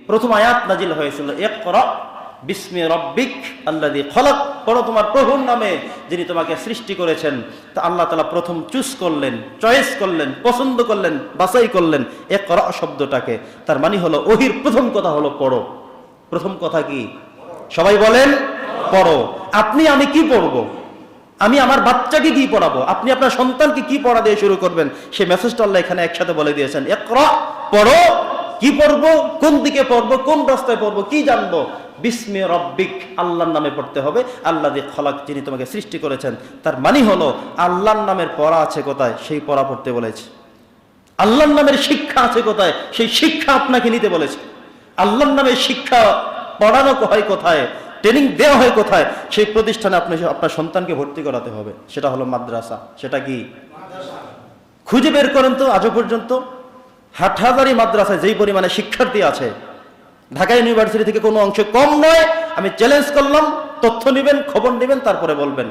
প্রথম আয়াত নাজিল হয়েছিল ইকরা বিস্মি রাব্বিক আল্লাযী খলাক, পড়ো তোমার প্রভুর নামে যিনি তোমাকে সৃষ্টি করেছেন। তা আল্লাহ তাআলা প্রথম চুজ করলেন, চয়েস করলেন, পছন্দ করলেন, বাছাই করলেন ইকরা শব্দটাকে। তার মানে হলো ওহির প্রথম কথা হলো পড়ো। প্রথম কথা কি? সবাই বলেন পড়ো। আপনি আমি কি পড়বো? আমি আমার বাচ্চাকে কি পড়াবো? আপনি আপনার সন্তানকে কি পড়া দিয়ে শুরু করবেন? সেই মেসেজটা আল্লাহ এখানে একসাথে বলে দিয়েছেন, ইকরা পড়ো। কি পড়বো? কোন দিকে পড়বো? কোন রাস্তায় পড়বো? কি জানবো? বিস্মি রাব্বিক, আল্লাহর নামে পড়তে হবে। আল্লাযী খলাক, যিনি তোমাকে সৃষ্টি করেছেন। তার মানে হলো আল্লাহর নামের পড়া আছে কোথায়? সেই পড়া পড়তে বলেছে। আল্লাহর নামের শিক্ষা আছে কোথায়? সেই শিক্ষা আপনাকে নিতে বলেছে। আল্লাহর নামের শিক্ষা পড়ানো হয় কোথায়? ট্রেনিং দেওয়া হয় কোথায়? সেই প্রতিষ্ঠানে আপনি আপনার সন্তানকে ভর্তি করাতে হবে। সেটা হলো মাদ্রাসা। সেটা কি? খুঁজে বের করেন তো আজও পর্যন্ত হাটহাজারী মাদ্রাসায় যেই পরিমাণে শিক্ষার্থী আছে, ঢাকা ইউনিভার্সিটি থেকে কোনো অংশে কম নয়। আমি চ্যালেঞ্জ করলাম, তথ্য নেবেন, খবর নেবেন, তারপরে বলবেন।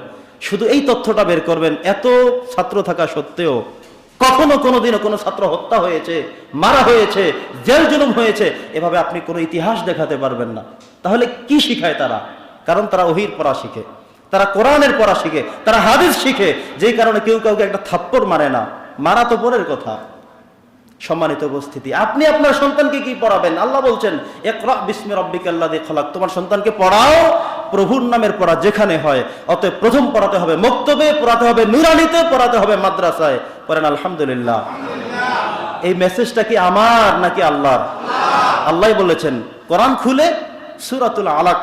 শুধু এই তথ্যটা বের করবেন, এত ছাত্র থাকা সত্ত্বেও কখনো কোনোদিনও কোনো ছাত্র হত্যা হয়েছে, মারা হয়েছে, জেল জুলুম হয়েছে, এভাবে আপনি কোনো ইতিহাস দেখাতে পারবেন না। তাহলে কি শিখায় তারা? কারণ তারা ওহীর পড়া শিখে, তারা কোরআনের পড়া শিখে, তারা হাদিস শিখে। যেই কারণে কেউ কাউকে একটা থাপ্পড় মারে না, মারা তো পরের কথা। সম্মানিত উপস্থিতি, আপনি আপনার সন্তানকে কি পড়াবেন? আল্লাহ বলছেন ইকরা বিস্মি রাব্বিকাল্লাযী খলাক, তোমার সন্তানকে পড়াও প্রভুর নামের পড়া যেখানে হয়। অতএব প্রথম পড়াতে হবে মক্তবে, পড়াতে হবে নুরানিতে, পড়াতে হবে মাদ্রাসায়। পড়েন আলহামদুলিল্লাহ। এই মেসেজটা কি আমার নাকি আল্লাহর? আল্লাহ বলেছেন। কোরআন খুলে সূরাতুল আলাক,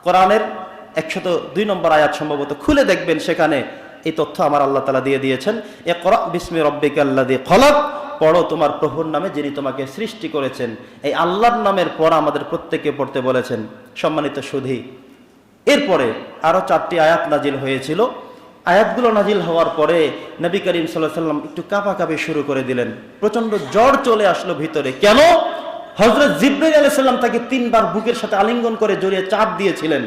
কোরআনের 102 নম্বর আয়াত সম্ভবত খুলে দেখবেন, সেখানে এই তথ্য আমার আল্লাহ তাআলা দিয়ে দিয়েছেন। ইকরা বিস্মি রাব্বিকাল্লাযী খলাক, পড়ো তোমার প্রভুর নামে যিনি তোমাকে সৃষ্টি করেছেন। এই আল্লাহর নামের পড়া আমাদের প্রত্যেককে পড়তে বলেছেন। সম্মানিত সুধী, এরপরে আরো 4টি আয়াত নাজিল হয়েছিল। আয়াতগুলো নাজিল হওয়ার পরে নবী করিম সাল্লাল্লাহু আলাইহি ওয়াসাল্লাম একটু কাঁপাকাঁপি শুরু করে দিলেন। প্রচন্ড জ্বর চলে আসলো ভিতরে। কেন? হযরত জিবরাইল আলাইহিস সালাম তাকে 3 বার বুকের সাথে আলিঙ্গন করে জড়িয়ে চাপ দিয়েছিলেন।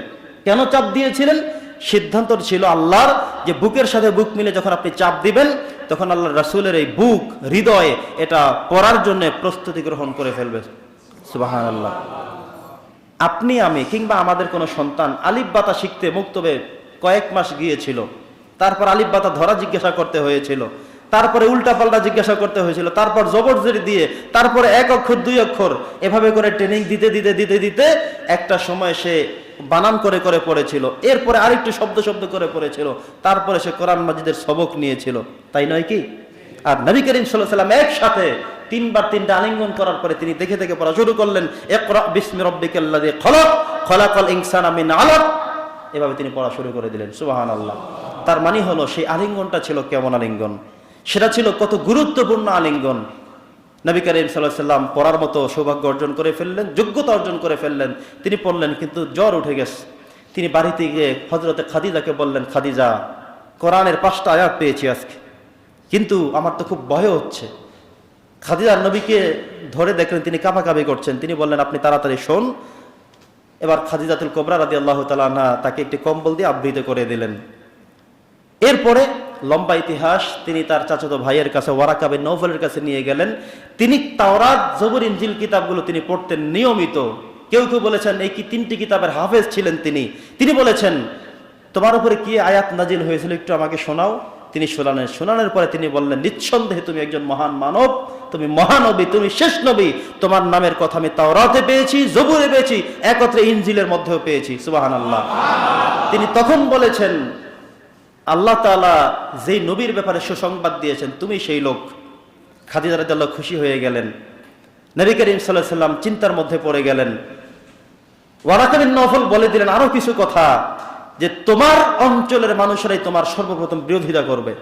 কেন চাপ দিয়েছিলেন? সিদ্ধান্ত ছিল আল্লাহর যে বুকের সাথে বুক মিলে যখন আপনি চাপ দিবেন, তখন আল্লাহর রাসূলের এই বুক, হৃদয়, এটা পড়ার জন্য প্রস্তুতি গ্রহণ করে ফেলবে। সুবহানাল্লাহ। আপনি আমি কিংবা আমাদের কোনো সন্তান আলিফ বাতা শিখতে মুক্তবে কয়েক মাস গিয়েছিল, তারপর আলিফ বাতা ধরা জিজ্ঞাসা করতে হয়েছিল, তারপরে উল্টা পাল্টা জিজ্ঞাসা করতে হয়েছিল, তারপর জবরজের দিয়ে, তারপরে 1 অক্ষর 2 অক্ষর, এভাবে করে ট্রেনিং দিতে দিতে দিতে দিতে একটা সময় সে বানান করে করে পড়েছিল। এরপরে আরেকটু শব্দ শব্দ করে পড়েছিল, তারপরে সে কোরআন মাজিদের সবক নিয়েছিল। তাই নয় কি? আর নবী করিম সাল্লাল্লাহু আলাইহি ওয়াসাল্লাম একসাথে 3 বার 3টা আলিঙ্গন করার পরে তিনি দেখে দেখে পড়া শুরু করলেন। ইকরা বিস্মি রাব্বিকাল্লাযী খলাক, খলাকাল ইনসানা মিন আলাক, এভাবে তিনি পড়া শুরু করে দিলেন। সুবহানাল্লাহ। তার মানে হলো সেই আলিঙ্গনটা ছিল কেমন আলিঙ্গন? সেটা ছিল কত গুরুত্বপূর্ণ আলিঙ্গন। নবী করিম সাল্লাল্লাহু আলাইহি ওয়াসাল্লাম পড়ার মতো সৌভাগ্য অর্জন করে ফেললেন, যোগ্যতা অর্জন করে ফেললেন। তিনি পড়লেন, কিন্তু জ্বর উঠে গেছে। তিনি বাড়িতে গিয়ে হযরতে খাদিজাকে বললেন, খাদিজা, কোরআনের 5টা আয়াত পেয়েছি আজকে, কিন্তু আমার তো খুব ভয় হচ্ছে। খাদিজা নবীকে ধরে দেখলেন তিনি কাঁপাকাঁপি করছেন। তিনি বললেন, আপনি তাড়াতাড়ি শোন। এবার খাদিজাতুল কুবরা রাদিয়াল্লাহু তাআলা আনহা তাকে একটি কম্বল দিয়ে আবৃত করে দিলেন। এরপরে লম্বা ইতিহাস, তিনি তার চাচাতো ভাইয়ের কাছে ওয়ারাকা বিন নওফলের কাছে নিয়ে গেলেন। তিনি তাওরাত, জবুর, ইনজিল কিতাবগুলো তিনি পড়তেন নিয়মিত। কেউ কেউ বলেছেন এই কি 3টি কিতাবের হাফেজ ছিলেন তিনি। তিনি বলেছেন, তোমার উপরে কি আয়াত নাজিল হয়েছিল একটু আমাকে শোনাও। তিনি শোনালেন। শোনানোর পরে তিনি বললেন, নিঃসন্দেহে তুমি একজন মহান মানব, তুমি মহানবী, তুমি শেষ নবী। তোমার নামের কথা আমি তাওরাতে পেয়েছি, জবুরে পেয়েছি, একত্রে ইনজিলের মধ্যেও পেয়েছি। সুবহানাল্লাহ। তিনি তখন বলেছেন, আল্লাহ তাআলা যেই নবীর ব্যাপারে সুসংবাদ দিয়েছেন তুমি সেই লোক। খাদিজা রাদিয়াল্লাহু খুশি হয়ে গেলেন। নবী করিম সাল্লাল্লাহু আলাইহি ওয়াসাল্লাম চিন্তার মধ্যে পড়ে গেলেন। ওয়ারাকা বিন নওফল বলে দিলেন আরো কিছু কথা, যে তোমার অঞ্চলের মানুষরাই তোমার সর্বপ্রথম বিরোধিতা করবে,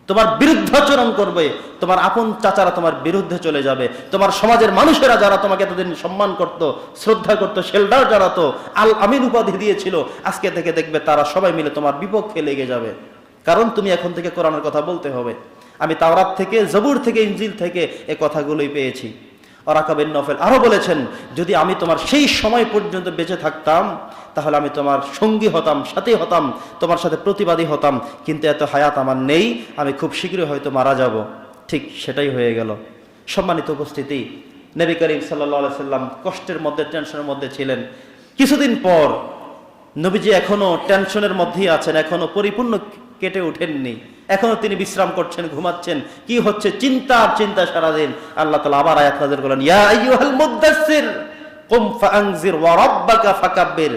তোমার বিরুদ্ধাচরণ করবে, তোমার আপন চাচারা তোমার বিরুদ্ধে চলে যাবে, তোমার সমাজের মানুষেরা যারা তোমাকে এতদিন সম্মান করত, শ্রদ্ধা করত, শেল্ডার জানাতো, আল আমিন উপাধি দিয়েছিল, আজকে থেকে দেখবে তারা সবাই মিলে তোমার বিপক্ষে লেগে যাবে। কারণ তুমি এখন থেকে কোরআনের কথা বলতে হবে। আমি তাওরাত থেকে, জবুর থেকে, ইনজিল থেকে এই কথাগুলোই পেয়েছি। ওয়ারাকা বিন নওফল আরো বলেছেন, যদি আমি তোমার সেই সময় পর্যন্ত বেঁচে থাকতাম তাহলে আমি তোমার সঙ্গী হতাম, সাথী হতাম, তোমার সাথে প্রতিবাদী হতাম, কিন্তু এত হায়াত আমার নেই, আমি খুব শীঘ্রই হয়তো মারা যাব। ঠিক সেটাই হয়ে গেল। সম্মানিত উপস্থিতি, নবী করিম সাল্লাল্লাহু আলাইহি সাল্লাম কষ্টের মধ্যে, টেনশনের মধ্যে ছিলেন। কিছুদিন পর নবীজি এখনো টেনশনের মধ্যেই আছেন, এখনো পরিপূর্ণ কেটে ওঠেননি, এখনো তিনি বিশ্রাম করছেন, ঘুমাচ্ছেন। কি হচ্ছে? চিন্তা সারাদিন। আল্লাহ তাআলা আবার আয়াত নাযিল করলেন, ইয়া আইয়ুহাল মুদ্দাসসির কুম ফাআনজির ওয়া রাব্বাকা ফাকাব্বির।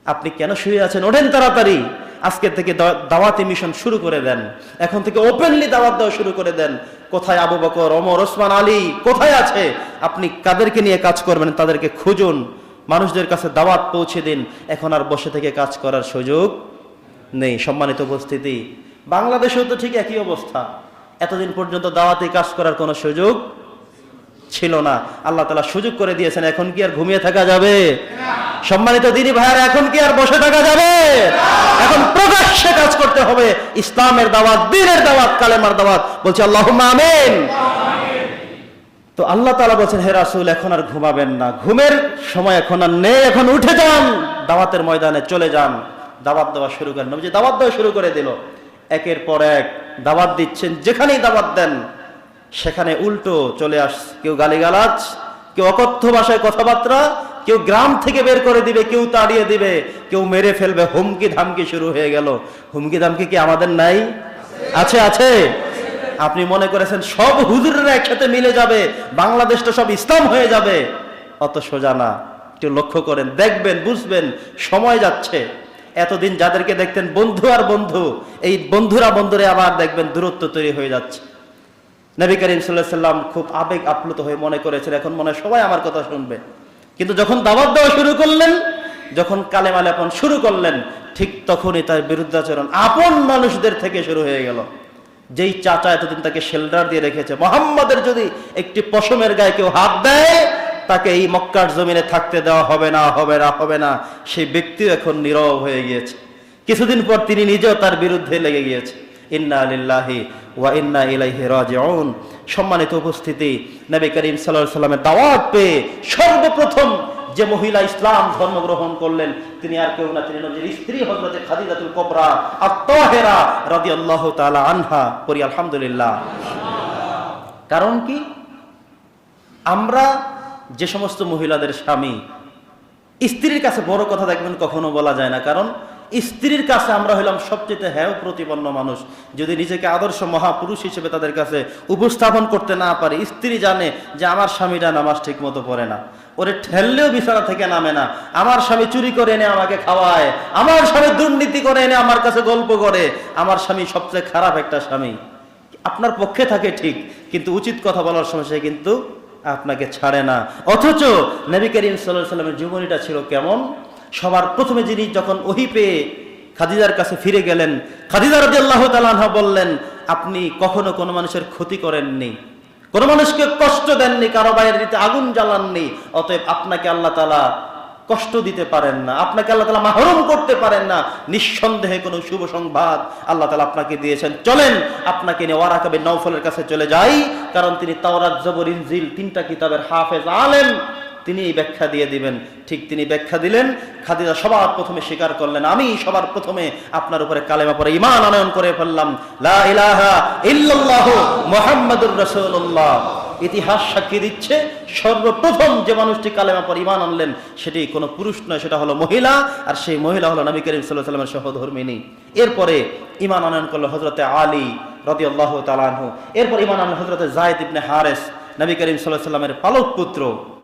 আপনি কেন শুয়ে আছেন? ওঠেন তাড়াতাড়ি, আজকে থেকে দাওয়াতি মিশন শুরু করে দেন, এখন থেকে ওপেনলি দাওয়াত দেওয়া শুরু করে দেন। কোথায় আবু বকর, ওমর, ওসমান, আলী কোথায় আছে? আপনি কাদেরকে নিয়ে কাজ করবেন তাদেরকে খুঁজুন, মানুষদের কাছে দাওয়াত পৌঁছে দিন। এখন আর বসে থেকে কাজ করার সুযোগ নেই। সম্মানিত উপস্থিতি, বাংলাদেশেও তো ঠিক একই অবস্থা। এতদিন পর্যন্ত দাওয়াতি কাজ করার কোনো সুযোগ ছিল না, আল্লাহ তাআলা সুযোগ করে দিয়েছেন। এখন কি আর ঘুমিয়ে থাকা যাবে? সম্মানিত দিনী ভাইয়েরা, এখন কি আর বসে থাকা যাবে? এখন প্রকাশ্যে কাজ করতে হবে। ইসলামের দাওয়াত, দ্বীনের দাওয়াত, কালেমার দাওয়াত। বলছি আল্লাহুম্মা আমিন। তো আল্লাহ তাআলা বলেন, হে রাসূল, এখন আর ঘুমাবেন না, ঘুমের সময় এখন আর নেই, এখন উঠে যান, দাওয়াতের ময়দানে চলে যান, দাওয়াত দেওয়া শুরু করেন। নবীজি দাওয়াত দেওয়া শুরু করে দিল। একের পর এক দাওয়াত দিচ্ছেন, যেখানেই দাওয়াত দেন সেখানে উল্টো চলে আসছে। কেউ গালিগালাজ, কেউ অকথ্য ভাষায় কথাবার্তা, কেউ গ্রাম থেকে বের করে দিবে, কেউ তাড়িয়ে দিবে, কেউ মেরে ফেলবে, হুমকি ধামকি শুরু হয়ে গেল। হুমকি ধামকি কি আমাদের নাই? আছে, আছে। আপনি মনে করেছেন সব হুজুরেরা একসাথে মিলে যাবে, বাংলাদেশটা সব ইসলাম হয়ে যাবে? অত সোজা না। একটু লক্ষ্য করেন, দেখবেন, বুঝবেন, সময় যাচ্ছে। এতদিন যাদেরকে দেখতেন বন্ধু আর বন্ধু, এই বন্ধুরা বন্ধুরে আবার দেখবেন দূরত্ব তৈরি হয়ে যাচ্ছে। নবী করিম সাল্লাল্লাহু আলাইহি সাল্লাম খুব আবেগ আপ্লুত হয়ে মনে করেছেন এখন মনে হয় সবাই আমার কথা শুনবে। কিন্তু যখন দাওয়াত দেওয়া শুরু করলেন, যখন কালেমা লেপন শুরু করলেন, ঠিক তখনই তার বিরুদ্ধাচরণ আপন মানুষদের থেকে শুরু হয়ে গেল। যেই চাচা এতদিন তাকে শেল্টার দিয়ে রেখেছে, মোহাম্মদের যদি একটি পশমের গায়ে কেউ হাত দেয়, তাকে এই মক্কার জমিনে থাকতে দেওয়া হবে না, হবে না, হবে না, সেই ব্যক্তিও এখন নীরব হয়ে গিয়েছে। কিছুদিন পর তিনি নিজেও তার বিরুদ্ধে লেগে গিয়েছে। ইন্না লিল্লাহি ওয়া ইন্না ইলাইহি রাজিউন। সম্মানিত উপস্থিতি, নবী করিম সাল্লাল্লাহু আলাইহি সাল্লামের দাওয়াত পেয়ে সর্বপ্রথম যে মহিলা ইসলাম ধর্ম গ্রহণ করলেন তিনি আর কেউ না, তিনি নবীর স্ত্রী হযরতে খাদিজাতুল কুবরা আত-তাহেরা রাদিয়াল্লাহু তাআলা আনহা। পড়ি আলহামদুলিল্লাহ। কারণ কি? আমরা যে সমস্ত মহিলাদের স্বামী, স্ত্রীর কাছে বড় কথা দেখবেন কখনো বলা যায় না, কারণ স্ত্রীর কাছে আমরা হইলাম সবচেয়ে হেয় প্রতিপন্ন মানুষ। যদি নিজেকে আদর্শ মহাপুরুষ হিসেবে তাদের কাছে উপস্থাপন করতে না পারি, স্ত্রী জানে যে আমার স্বামীরা নামাজ ঠিক মতো পড়ে না, ওরে ঠেললেও বিছানা থেকে নামে না, আমার স্বামী চুরি করে এনে আমাকে খাওয়ায়, আমার স্বামী দুর্নীতি করে এনে আমার কাছে গল্প করে, আমার স্বামী সবচেয়ে খারাপ একটা স্বামী। আপনার পক্ষে থাকে ঠিক, কিন্তু উচিত কথা বলার সময় সে কিন্তু আপনাকে ছাড়ে না। অথচ নবী করিম সাল্লাল্লাহু আলাইহি ওয়াসাল্লামের জীবনীটা ছিল কেমন? সবার প্রথমে যিনি যখন ওহী পেয়ে খাদিজার কাছে ফিরে গেলেন, খাদিজা রাদিয়াল্লাহু তাআলা আনহা বললেন, আপনি কখনো কোনো মানুষের ক্ষতি করেননি, কোনো মানুষকে কষ্ট দেননি, কারো বাড়িতে আগুন জ্বালাননি, অতএব আপনাকে আল্লাহ তাআলা কষ্ট দিতে পারেন না, আপনাকে আল্লাহ তাআলা মাহরুম করতে পারেন না। নিঃসন্দেহে কোনো শুভ সংবাদ আল্লাহ তাআলা আপনাকে দিয়েছেন। চলেন আপনাকে নিয়ে ওয়ারাকা বিন নওফলের কাছে চলে যাই, কারণ তিনি তাওরাত, জবর, ইনজিল তিনটা কিতাবের হাফেজ, আলেম, তিনি ব্যাখ্যা দিয়ে দিবেন। ঠিক তিনি ব্যাখ্যা দিলেন। খাদিজা সবার প্রথমে স্বীকার করলেন, আমি সবার প্রথমে আপনার উপরে কালেমা পড়ে ঈমান আনয়ন করে ফেললাম, লা ইলাহা ইল্লাল্লাহু মুহাম্মাদুর রাসূলুল্লাহ। ইতিহাস সাক্ষী দিচ্ছে সর্বপ্রথম যে মানুষটি কালেমা পড়ে ঈমান আনলেন সেটি কোনো পুরুষ নয়, সেটা হলো মহিলা, আর সেই মহিলা হলো নবী করিম সাল্লাল্লাহু আলাইহি ওয়াসাল্লামের সহধর্মিণী। এরপরে ঈমান আনয়ন করলো হযরতে আলী রাদিয়াল্লাহু তাআলা আনহু। এরপর ঈমান আনলেন হযরতে যায়েদ ইবনে হারেস, নবী করিম সাল্লাল্লাহু আলাইহি ওয়াসাল্লামের পালক পুত্র।